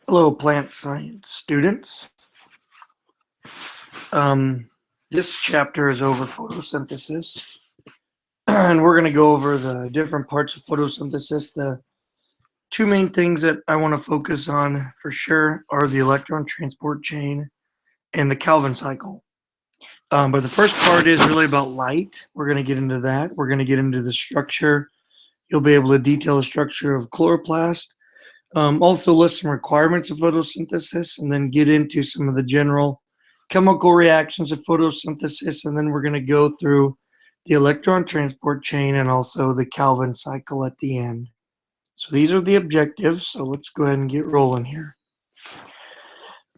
Hello, plant science students. Um, this chapter is over photosynthesis, and we're going to go over the different parts of photosynthesis. The two main things that I want to focus on for sure are the electron transport chain and the Calvin cycle. But the first part is really about light. We're going to get into that. We're going to get into the structure. You'll be able to detail the structure of chloroplast. Also list some requirements of photosynthesis and then get into some of the general chemical reactions of photosynthesis. And then we're going to go through the electron transport chain and also the Calvin cycle at the end. So these are the objectives. So let's go ahead and get rolling here.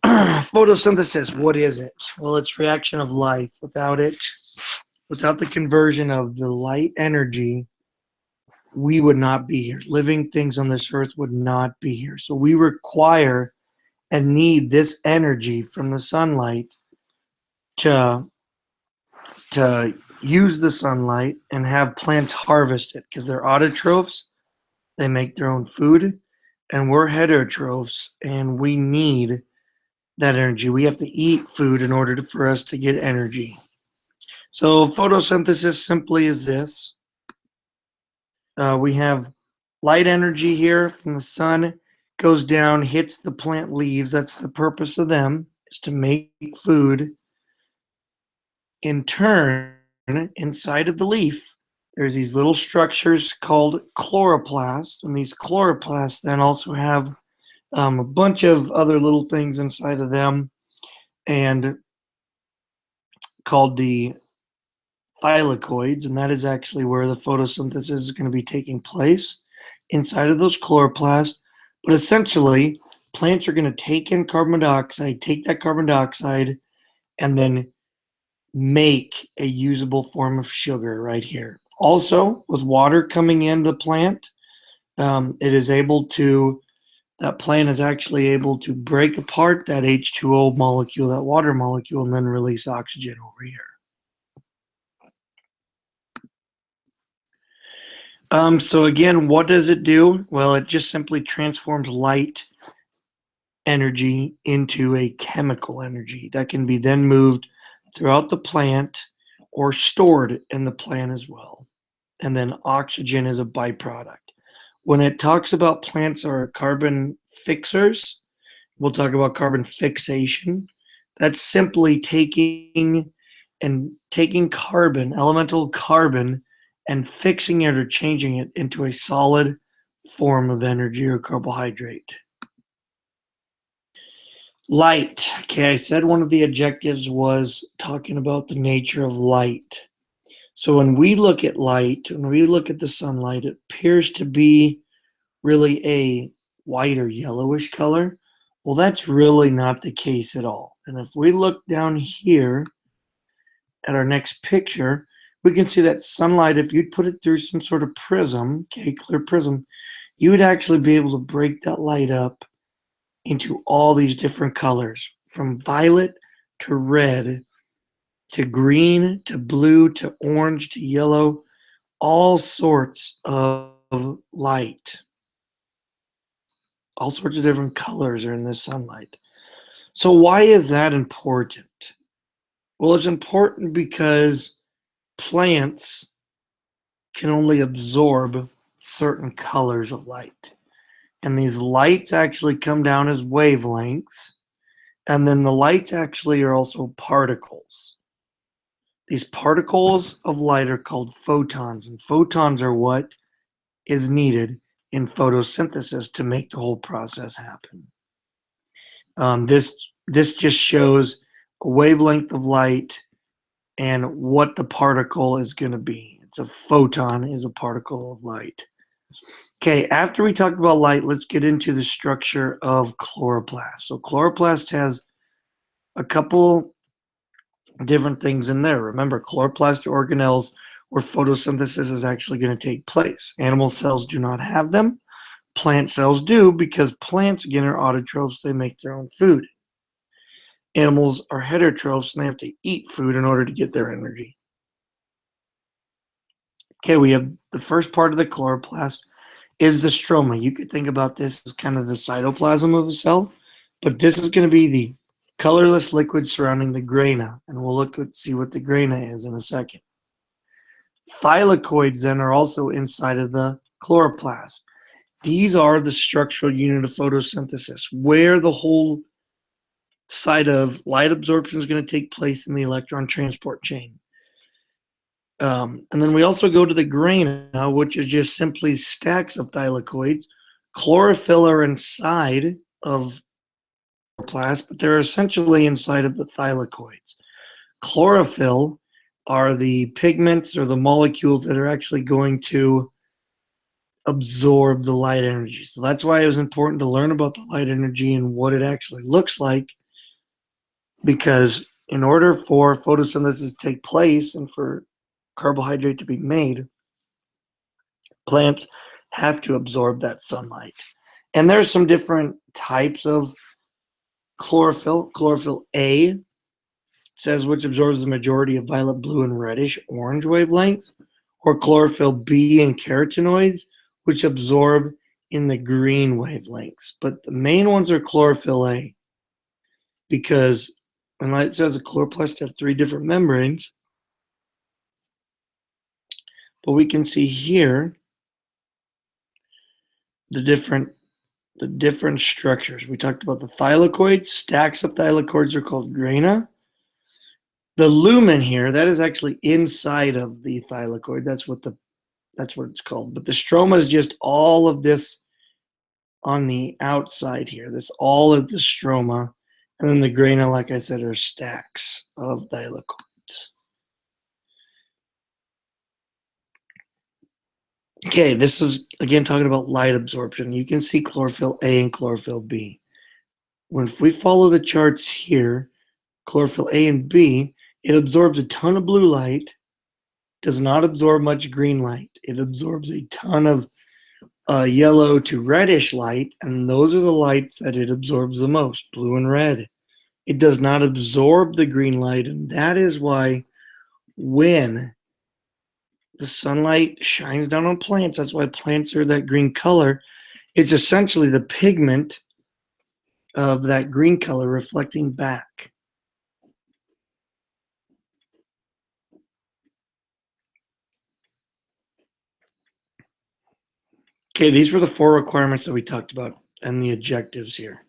Photosynthesis, what is it? Well, it's reaction of life. Without the conversion of the light energy, we would not be here. Living things on this earth would not be here. So we require and need this energy from the sunlight to use the sunlight and have plants harvest it because they're autotrophs. They make their own food, and we're heterotrophs, and we need that energy. We have to eat food in order for us to get energy. So photosynthesis simply is this. We have light energy here from the sun, goes down, hits the plant leaves. That's the purpose of them, is to make food. In turn, inside of the leaf, there's these little structures called chloroplasts, and these chloroplasts then also have a bunch of other little things inside of them, and called the thylakoids, and that is actually where the photosynthesis is going to be taking place inside of those chloroplasts. But essentially, plants are going to take in carbon dioxide, take that carbon dioxide, and then make a usable form of sugar right here. Also, with water coming into the plant, that plant is actually able to break apart that H2O molecule, that water molecule, and then release oxygen over here. So again, what does it do? Well, it just simply transforms light energy into a chemical energy that can be then moved throughout the plant or stored in the plant as well. And then oxygen is a byproduct. When it talks about plants are carbon fixers, we'll talk about carbon fixation. That's simply taking carbon, elemental carbon, and fixing it or changing it into a solid form of energy or carbohydrate. Light. Okay, I said one of the objectives was talking about the nature of light. So when we look at light, when we look at the sunlight, it appears to be really a white or yellowish color. Well, that's really not the case at all. And if we look down here at our next picture, we can see that sunlight, if you'd put it through some sort of prism, okay, clear prism, you would actually be able to break that light up into all these different colors, from violet to red to green to blue to orange to yellow, all sorts of light. All sorts of different colors are in this sunlight. So why is that important? Well, it's important because plants can only absorb certain colors of light. And these lights actually come down as wavelengths. And then the lights actually are also particles. These particles of light are called photons. And photons are what is needed in photosynthesis to make the whole process happen. This just shows a wavelength of light and what the particle is going to be. It's a photon is a particle of light. Okay, after we talked about light, let's get into the structure of chloroplast. So chloroplast has a couple different things in there. Remember, chloroplast organelles where photosynthesis is actually going to take place. Animal cells do not have them. Plant cells do, because plants, again, are autotrophs. They make their own food. Animals are heterotrophs, and they have to eat food in order to get their energy. Okay, we have the first part of the chloroplast is the stroma. You could think about this as kind of the cytoplasm of a cell. But this is going to be the colorless liquid surrounding the grana, and we'll look at see what the grana is in a second. Thylakoids then are also inside of the chloroplast. These are the structural unit of photosynthesis, where the whole side of light absorption is going to take place in the electron transport chain. And then we also go to the grana, which is just simply stacks of thylakoids. Chlorophyll are inside of chloroplast, but they're essentially inside of the thylakoids. Chlorophyll are the pigments or the molecules that are actually going to absorb the light energy. So that's why it was important to learn about the light energy and what it actually looks like, because in order for photosynthesis to take place and for carbohydrate to be made, plants have to absorb that sunlight. And there's some different types of chlorophyll. Chlorophyll A says which absorbs the majority of violet, blue, and reddish orange wavelengths, or chlorophyll B and carotenoids, which absorb in the green wavelengths. But the main ones are chlorophyll A, because when light says a chloroplast have 3 different membranes, but we can see here the different structures. We talked about the thylakoids. Stacks of thylakoids are called grana. The lumen here, that is actually inside of the thylakoid. That's what it's called. But the stroma is just all of this on the outside here. This all is the stroma. And then the grana, like I said, are stacks of thylakoids. Okay, this is, again, talking about light absorption. You can see chlorophyll A and chlorophyll B. If we follow the charts here, chlorophyll A and B, it absorbs a ton of blue light, does not absorb much green light. It absorbs a ton of yellow to reddish light, and those are the lights that it absorbs the most, blue and red. It does not absorb the green light, and that is why when the sunlight shines down on plants, that's why plants are that green color. It's essentially the pigment of that green color reflecting back. Okay, these were the 4 requirements that we talked about and the objectives here.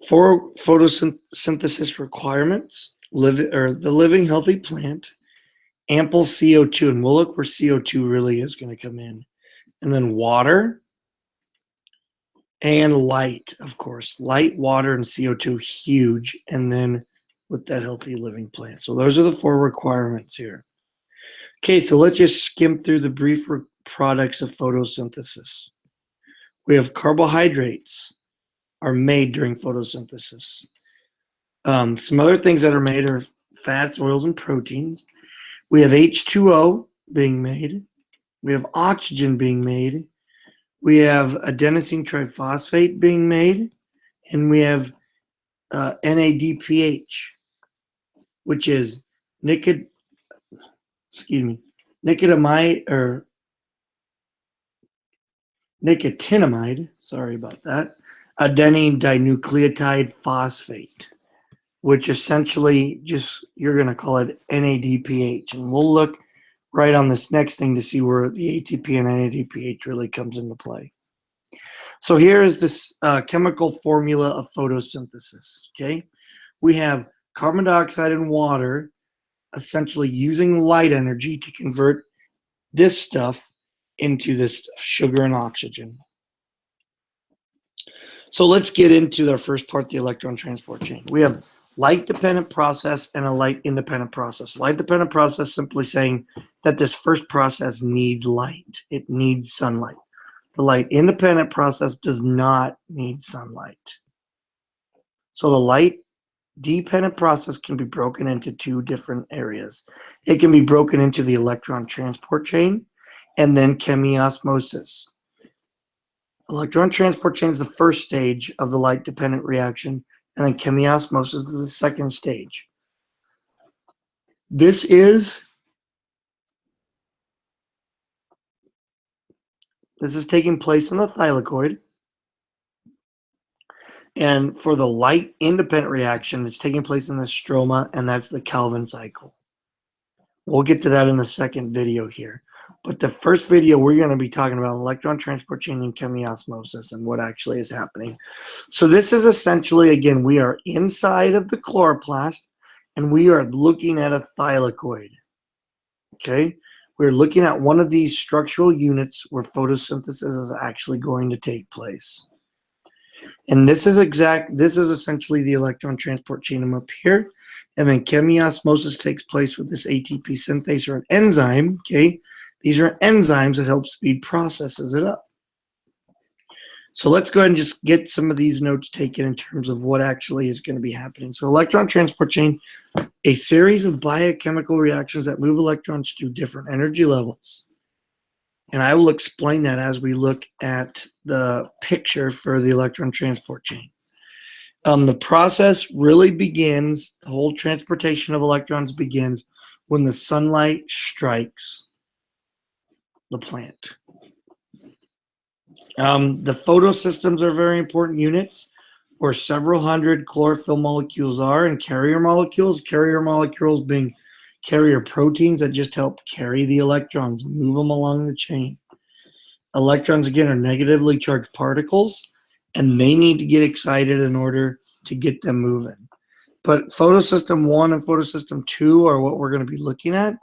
4 photosynthesis requirements: the living healthy plant, ample CO2, and we'll look where CO2 really is going to come in, and then water and light, of course. Light, water, and CO2, huge, and then with that healthy living plant. So those are the 4 requirements here. Okay, so let's just skim through the brief products of photosynthesis. We have carbohydrates are made during photosynthesis. Some other things that are made are fats, oils, and proteins. We have H2O being made. We have oxygen being made. We have adenosine triphosphate being made. And we have NADPH, which is nicotinamide or nicotinamide, sorry about that, adenine dinucleotide phosphate, which essentially just, you're going to call it NADPH. And we'll look right on this next thing to see where the ATP and NADPH really comes into play. So here is this chemical formula of photosynthesis, okay? We have carbon dioxide and water essentially using light energy to convert this stuff into this sugar and oxygen. So let's get into the first part, the electron transport chain. We have light-dependent process and a light-independent process. Light-dependent process simply saying that this first process needs light. It needs sunlight. The light-independent process does not need sunlight. So the light-dependent process can be broken into 2 different areas. It can be broken into the electron transport chain and then chemiosmosis. Electron transport chain is the first stage of the light-dependent reaction, and then chemiosmosis is the second stage. This is taking place in the thylakoid, And for the light independent reaction, it's taking place in the stroma, and that's the Calvin cycle. We'll get to that in the second video here. But the first video, we're going to be talking about electron transport chain and chemiosmosis and what actually is happening. So this is essentially, again, we are inside of the chloroplast, and we are looking at a thylakoid. Okay? We're looking at one of these structural units where photosynthesis is actually going to take place. And this is essentially the electron transport chain. I'm up here. And then chemiosmosis takes place with this ATP synthase or an enzyme. Okay, these are enzymes that help speed processes it up. So let's go ahead and just get some of these notes taken in terms of what actually is going to be happening. So electron transport chain, a series of biochemical reactions that move electrons through different energy levels. And I will explain that as we look at the picture for the electron transport chain. The process really begins, the whole transportation of electrons begins when the sunlight strikes the plant. The photosystems are very important units where several hundred chlorophyll molecules are, and carrier molecules being carrier proteins that just help carry the electrons, move them along the chain. Electrons, again, are negatively charged particles, and they need to get excited in order to get them moving. But photosystem 1 and photosystem 2 are what we're going to be looking at.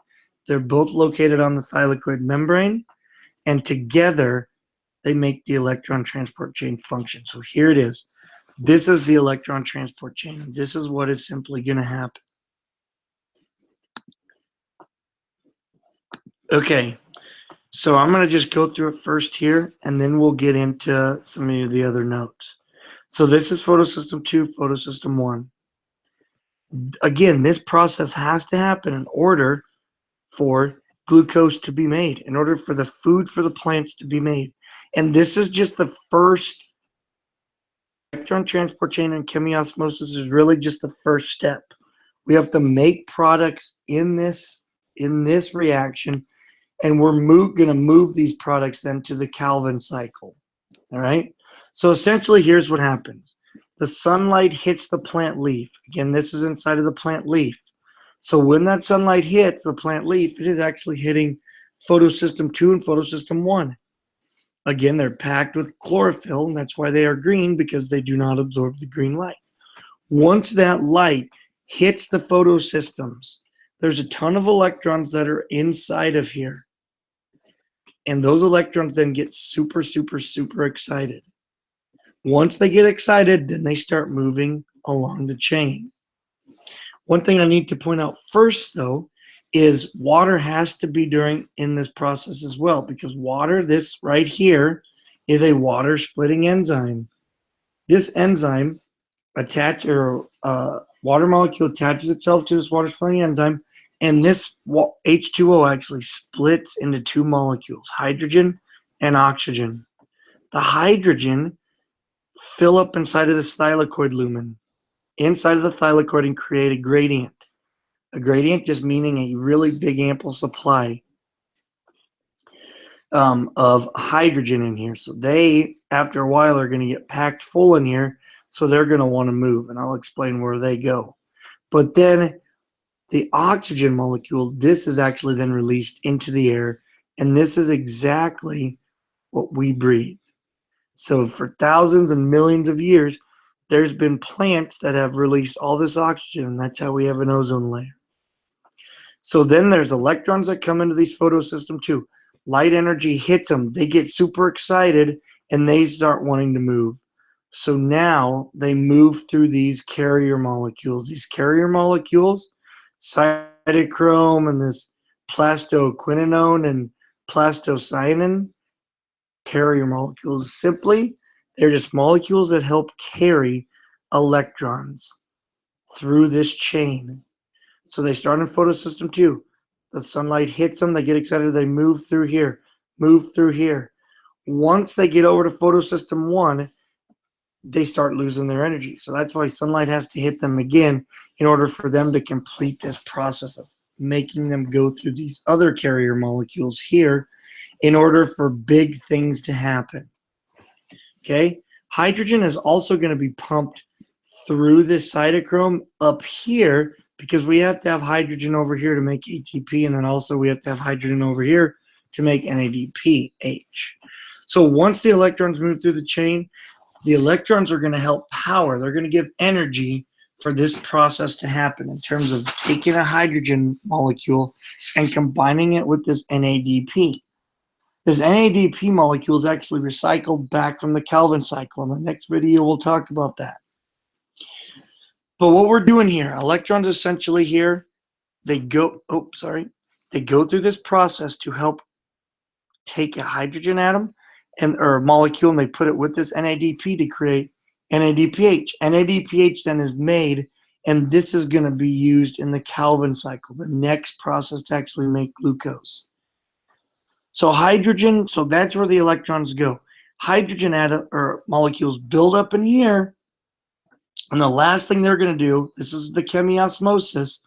They're both located on the thylakoid membrane, and together they make the electron transport chain function. So here it is. This is the electron transport chain. This is what is simply going to happen. Okay, so I'm going to just go through it first here, and then we'll get into some of the other notes. So this is photosystem 2, photosystem 1. Again, this process has to happen in order for glucose to be made, in order for the food for the plants to be made. And this is just the first. Electron transport chain and chemiosmosis is really just the first step. We have to make products in this reaction, and we're going to move these products then to the Calvin cycle. All right? So essentially, here's what happens. The sunlight hits the plant leaf. Again, this is inside of the plant leaf. So when that sunlight hits the plant leaf, it is actually hitting photosystem 2 and photosystem 1. Again, they're packed with chlorophyll, and that's why they are green, because they do not absorb the green light. Once that light hits the photosystems, there's a ton of electrons that are inside of here. And those electrons then get super, super, super excited. Once they get excited, then they start moving along the chain. One thing I need to point out first, though, is water has to be in this process as well, because water, this right here, is a water splitting enzyme. This enzyme water molecule attaches itself to this water splitting enzyme, and this H2O actually splits into two molecules, hydrogen and oxygen. The hydrogen fill up inside of this thylakoid lumen, inside of the thylakoid, and create a gradient. A gradient just meaning a really big ample supply of hydrogen in here. So they, after a while, are going to get packed full in here, so they're going to want to move, and I'll explain where they go. But then the oxygen molecule, this is actually then released into the air, and this is exactly what we breathe. So for thousands and millions of years, there's been plants that have released all this oxygen, and that's how we have an ozone layer. So then there's electrons that come into these photosystem too. Light energy hits them. They get super excited, and they start wanting to move. So now they move through these carrier molecules. These carrier molecules, cytochrome and this plastoquinone and plastocyanin, carrier molecules. Simply, they're just molecules that help carry electrons through this chain. So they start in photosystem 2. The sunlight hits them, they get excited, they move through here, move through here. Once they get over to photosystem 1, they start losing their energy. So that's why sunlight has to hit them again in order for them to complete this process of making them go through these other carrier molecules here in order for big things to happen. Okay? Hydrogen is also going to be pumped through this cytochrome up here because we have to have hydrogen over here to make ATP, and then also we have to have hydrogen over here to make NADPH. So once the electrons move through the chain, the electrons are going to help power. They're going to give energy for this process to happen in terms of taking a hydrogen molecule and combining it with this NADP. This NADP molecule is actually recycled back from the Calvin cycle. In the next video, we'll talk about that. But what we're doing here, electrons essentially here, they go through this process to help take a hydrogen atom or a molecule, and they put it with this NADP to create NADPH. NADPH then is made, and this is going to be used in the Calvin cycle, the next process to actually make glucose. So hydrogen, so that's where the electrons go. Hydrogen atom or molecules build up in here, and the last thing they're going to do, this is the chemiosmosis,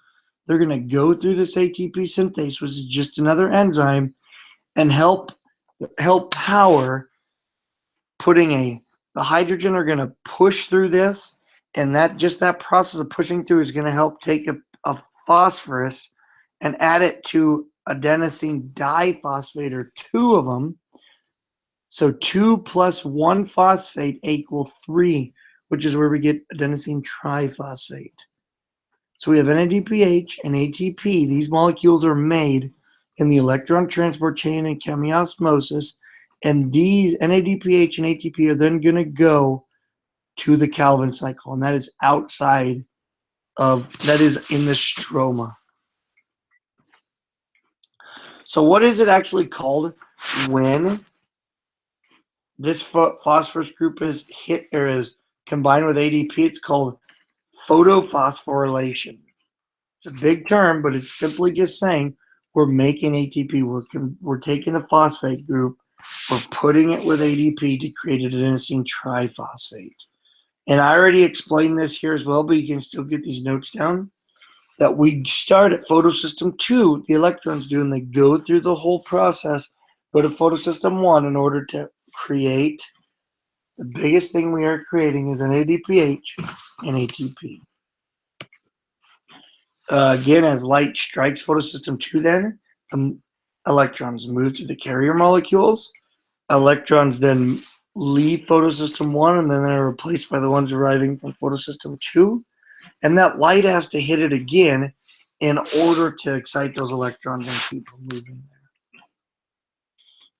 they're going to go through this ATP synthase, which is just another enzyme, and help power the hydrogen are going to push through this, and that process of pushing through is going to help take a phosphorus and add it to adenosine diphosphate, or two of them. So 2 plus 1 phosphate equal 3, which is where we get adenosine triphosphate. So we have NADPH and ATP. These molecules are made in the electron transport chain and chemiosmosis, and these NADPH and ATP are then going to go to the Calvin cycle, and that is in the stroma. So what is it actually called when this phosphorus group is hit or is combined with ADP? It's called photophosphorylation. It's a big term, but it's simply just saying we're making ATP. We're taking the phosphate group, we're putting it with ADP to create adenosine triphosphate. And I already explained this here as well, but you can still get these notes down. That we start at photosystem 2, the electrons do, and they go through the whole process, go to photosystem 1 in order to create. The biggest thing we are creating is an NADPH and ATP. Again, as light strikes photosystem 2, then the electrons move to the carrier molecules. Electrons then leave photosystem 1, and then they're replaced by the ones arriving from photosystem 2. And that light has to hit it again in order to excite those electrons and keep them moving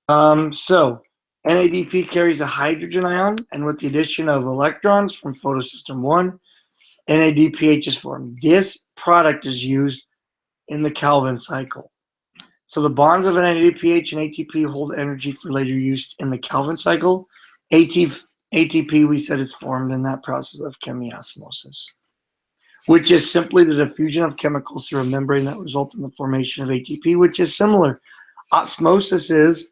there. So NADP carries a hydrogen ion, and with the addition of electrons from photosystem 1, NADPH is formed. This product is used in the Calvin cycle. So the bonds of NADPH and ATP hold energy for later use in the Calvin cycle. ATP, we said, is formed in that process of chemiosmosis, which is simply the diffusion of chemicals through a membrane that result in the formation of ATP, which is similar. Osmosis is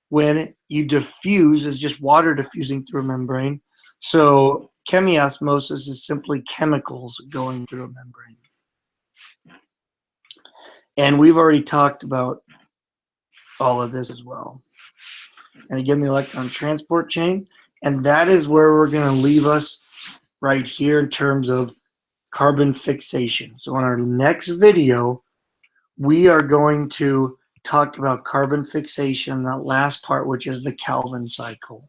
when you diffuse, is just water diffusing through a membrane. So chemiosmosis is simply chemicals going through a membrane. And we've already talked about all of this as well. And again, the electron transport chain. And that is where we're going to leave us right here in terms of carbon fixation. So in our next video, we are going to talk about carbon fixation, that last part, which is the Calvin cycle.